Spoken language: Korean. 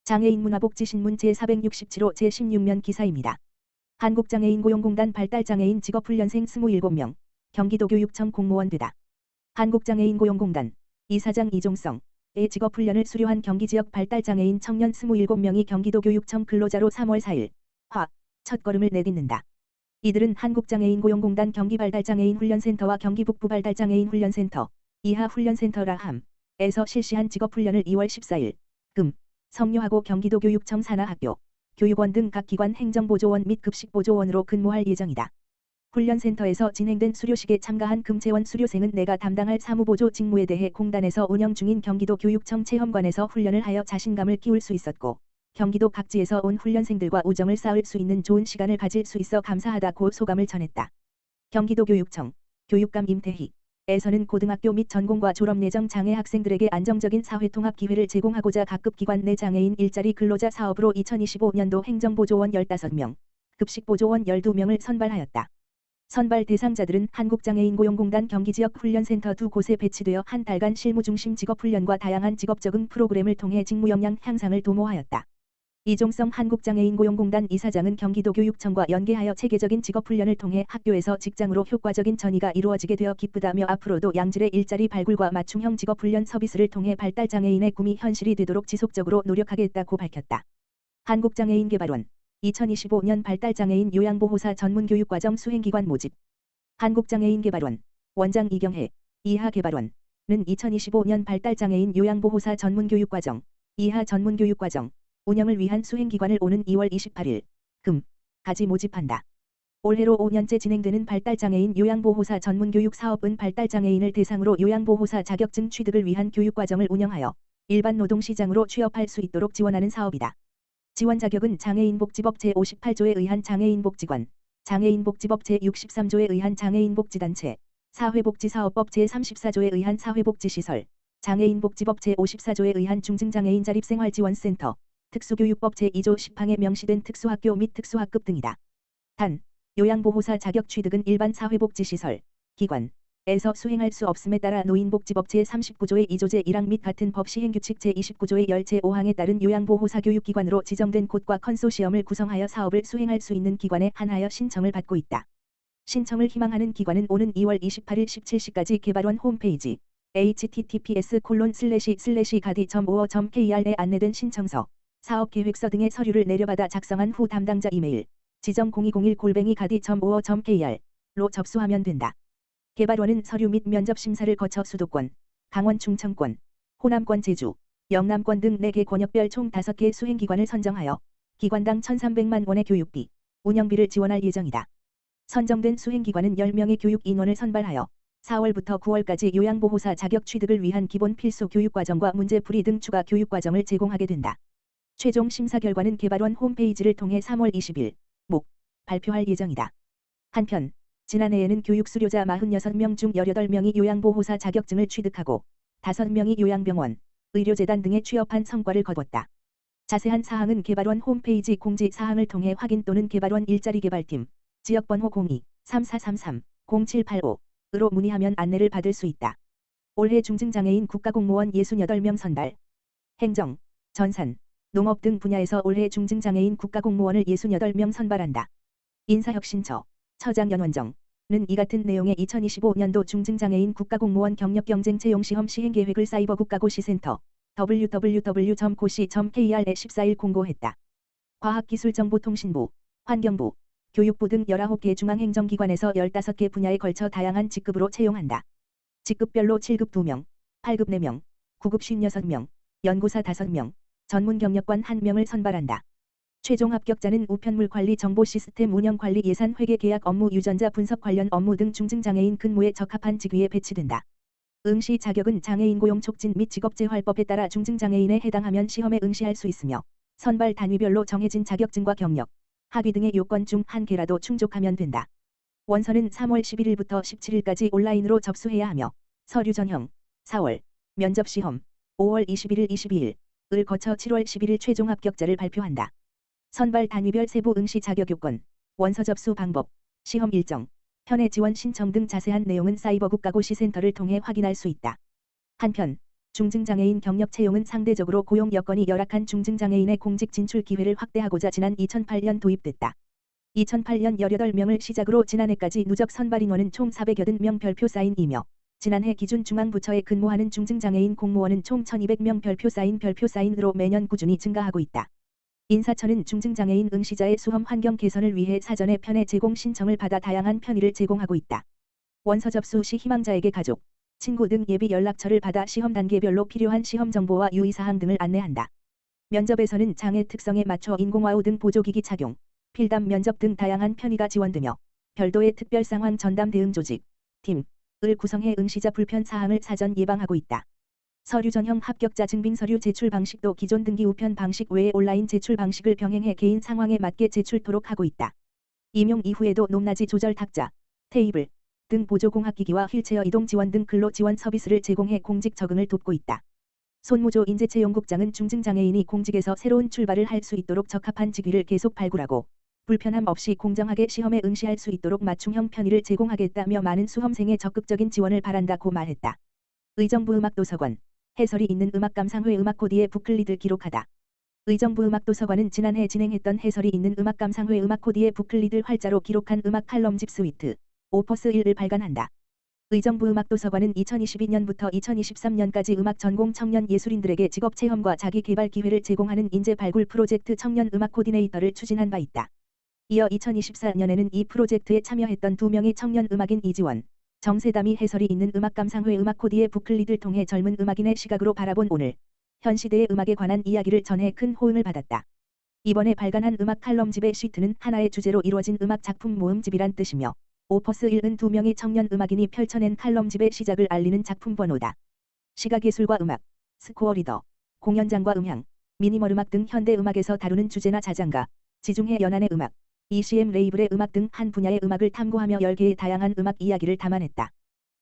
장애인 문화복지신문 제467호 제16면 기사입니다. 한국장애인고용공단 발달장애인 직업훈련생 27명, 경기도교육청 공무원 되다. 한국장애인고용공단 이사장 이종성의 직업훈련을 수료한 경기지역 발달장애인 청년 27명이 경기도교육청 근로자로 3월 4일 첫걸음을 내딛는다. 이들은 한국장애인고용공단 경기발달장애인 훈련센터와 경기북부 발달장애인 훈련센터, 이하 훈련센터라 함에서 실시한 직업훈련을 2월 14일 금 성료하고 경기도교육청 산하학교, 교육원 등 각 기관 행정보조원 및 급식보조원으로 근무할 예정이다. 훈련센터에서 진행된 수료식에 참가한 금채원 수료생은 내가 담당할 사무보조 직무에 대해 공단에서 운영 중인 경기도 교육청 체험관에서 훈련을 하여 자신감을 키울 수 있었고, 경기도 각지에서 온 훈련생들과 우정을 쌓을 수 있는 좋은 시간을 가질 수 있어 감사하다고 소감을 전했다. 경기도교육청 교육감 임태희에서는 고등학교 및 전공과 졸업 예정 장애 학생들에게 안정적인 사회통합 기회를 제공하고자 각급 기관 내 장애인 일자리 근로자 사업으로 2025년도 행정보조원 15명, 급식보조원 12명을 선발하였다. 선발 대상자들은 한국장애인고용공단 경기지역 훈련센터 2곳에 배치되어 한 달간 실무 중심 직업훈련과 다양한 직업 적응 프로그램을 통해 직무 역량 향상을 도모하였다. 이종성 한국장애인고용공단 이사장은 경기도교육청과 연계하여 체계적인 직업훈련을 통해 학교에서 직장으로 효과적인 전이가 이루어지게 되어 기쁘다며 앞으로도 양질의 일자리 발굴과 맞춤형 직업훈련 서비스를 통해 발달장애인의 꿈이 현실이 되도록 지속적으로 노력하겠다고 밝혔다. 한국장애인개발원 2025년 발달장애인 요양보호사 전문교육과정 수행기관 모집. 한국장애인개발원 원장 이경혜 이하개발원은 2025년 발달장애인 요양보호사 전문교육과정 이하 전문교육과정 운영을 위한 수행기관을 오는 2월 28일 금까지 모집한다. 올해로 5년째 진행되는 발달장애인 요양보호사 전문교육 사업은 발달장애인을 대상으로 요양보호사 자격증 취득을 위한 교육과정을 운영하여 일반 노동시장으로 취업할 수 있도록 지원하는 사업이다. 지원 자격은 장애인복지법 제58조에 의한 장애인복지관, 장애인복지법 제63조에 의한 장애인복지단체, 사회복지사업법 제34조에 의한 사회복지시설, 장애인복지법 제54조에 의한 중증장애인 자립생활지원센터, 특수교육법 제2조 10항에 명시된 특수학교 및 특수학급 등이다. 단, 요양보호사 자격 취득은 일반 사회복지시설, 기관에서 수행할 수 없음에 따라 노인복지법 제39조의 2조 제1항 및 같은 법 시행규칙 제29조의 열 제5항에 따른 요양보호사 교육기관으로 지정된 곳과 컨소시엄을 구성하여 사업을 수행할 수 있는 기관에 한하여 신청을 받고 있다. 신청을 희망하는 기관은 오는 2월 28일 17시까지 개발원 홈페이지 https://gadi.or.kr에 안내된 신청서, 사업계획서 등의 서류를 내려받아 작성한 후 담당자 이메일, 지정 0201-gadi.or.kr로 접수하면 된다. 개발원은 서류 및 면접 심사를 거쳐 수도권, 강원 충청권, 호남권 제주, 영남권 등 4개 권역별 총 5개 수행기관을 선정하여 기관당 1,300만 원의 교육비, 운영비를 지원할 예정이다. 선정된 수행기관은 10명의 교육인원을 선발하여 4월부터 9월까지 요양보호사 자격 취득을 위한 기본 필수 교육과정과 문제풀이 등 추가 교육과정을 제공하게 된다. 최종 심사 결과는 개발원 홈페이지를 통해 3월 20일 발표할 예정이다. 한편 지난해에는 교육 수료자 46명 중 18명이 요양보호사 자격증을 취득하고 5명이 요양병원, 의료재단 등에 취업한 성과를 거뒀다. 자세한 사항은 개발원 홈페이지 공지사항을 통해 확인 또는 개발원 일자리개발팀 지역번호 02-3433-0785으로 문의하면 안내를 받을 수 있다. 올해 중증장애인 국가공무원 68명 선발. 행정, 전산, 농업 등 분야에서 올해 중증장애인 국가공무원을 68명 선발한다. 인사혁신처 처장 연원정은 이 같은 내용의 2025년도 중증장애인 국가공무원 경력경쟁 채용시험 시행계획을 사이버국가고시센터 www.고시.kr에 14일 공고했다. 과학기술정보통신부, 환경부, 교육부 등 19개 중앙행정기관에서 15개 분야에 걸쳐 다양한 직급으로 채용한다. 직급별로 7급 2명, 8급 4명, 9급 56명, 연구사 5명, 전문경력관 1명을 선발한다. 최종 합격자는 우편물관리 정보시스템 운영관리 예산 회계 계약 업무 유전자 분석 관련 업무 등 중증장애인 근무에 적합한 직위에 배치된다. 응시 자격은 장애인 고용 촉진 및 직업재활법에 따라 중증장애인에 해당하면 시험에 응시할 수 있으며 선발 단위별로 정해진 자격증과 경력, 학위 등의 요건 중 한 개라도 충족하면 된다. 원서는 3월 11일부터 17일까지 온라인으로 접수해야 하며 서류 전형 4월, 면접시험 5월 21일 22일을 거쳐 7월 11일 최종 합격자를 발표한다. 선발 단위별 세부 응시 자격 요건, 원서 접수 방법, 시험 일정, 현해 지원 신청 등 자세한 내용은 사이버국가고시센터를 통해 확인할 수 있다. 한편 중증장애인 경력 채용은 상대적으로 고용 여건이 열악한 중증장애인의 공직 진출 기회를 확대하고자 지난 2008년 도입됐다. 2008년 18명을 시작으로 지난해까지 누적 선발 인원은 총 480명 별표 쌓인 이며 지난해 기준 중앙부처에 근무하는 중증장애인 공무원은 총 1200명 별표 쌓인으로 매년 꾸준히 증가하고 있다. 인사처는 중증장애인 응시자의 수험 환경 개선을 위해 사전에 편의 제공 신청을 받아 다양한 편의를 제공하고 있다. 원서 접수 시 희망자에게 가족, 친구 등 예비 연락처를 받아 시험 단계별로 필요한 시험 정보와 유의사항 등을 안내한다. 면접에서는 장애 특성에 맞춰 인공와우 등 보조기기 착용, 필담 면접 등 다양한 편의가 지원되며 별도의 특별상황 전담 대응 조직, 팀을 구성해 응시자 불편 사항을 사전 예방하고 있다. 서류 전형 합격자 증빙 서류 제출 방식도 기존 등기 우편 방식 외에 온라인 제출 방식을 병행해 개인 상황에 맞게 제출토록 하고 있다. 임용 이후에도 높낮이 조절 탁자, 테이블 등 보조공학기기와 휠체어 이동 지원 등 근로 지원 서비스를 제공해 공직 적응을 돕고 있다. 손무조 인재채용국장은 중증장애인이 공직에서 새로운 출발을 할 수 있도록 적합한 직위를 계속 발굴하고 불편함 없이 공정하게 시험에 응시할 수 있도록 맞춤형 편의를 제공하겠다며 많은 수험생의 적극적인 지원을 바란다고 말했다. 의정부 음악도서관, 해설이 있는 음악감상회 음악코디의 부클릿을 기록하다. 의정부 음악도서관은 지난해 진행했던 해설이 있는 음악감상회 음악코디의 부클릿을 활자로 기록한 음악 칼럼집 스위트, 오퍼스 1을 발간한다. 의정부 음악도서관은 2022년부터 2023년까지 음악 전공 청년 예술인들에게 직업체험과 자기개발 기회를 제공하는 인재 발굴 프로젝트 청년 음악 코디네이터를 추진한 바 있다. 이어 2024년에는 이 프로젝트에 참여했던 2명의 청년 음악인 이지원, 정세담이 해설이 있는 음악감상회 음악코디의 부클릿을 통해 젊은 음악인의 시각으로 바라본 오늘, 현 시대의 음악에 관한 이야기를 전해 큰 호응을 받았다. 이번에 발간한 음악 칼럼집의 시트는 하나의 주제로 이루어진 음악 작품 모음집이란 뜻이며 오퍼스 1은 2명의 청년 음악인이 펼쳐낸 칼럼집의 시작을 알리는 작품 번호다. 시각예술과 음악, 스코어 리더, 공연장과 음향, 미니멀 음악 등 현대 음악에서 다루는 주제나 자장가, 지중해 연안의 음악, ECM 레이블의 음악 등 한 분야의 음악을 탐구하며 10개의 다양한 음악 이야기를 담아냈다.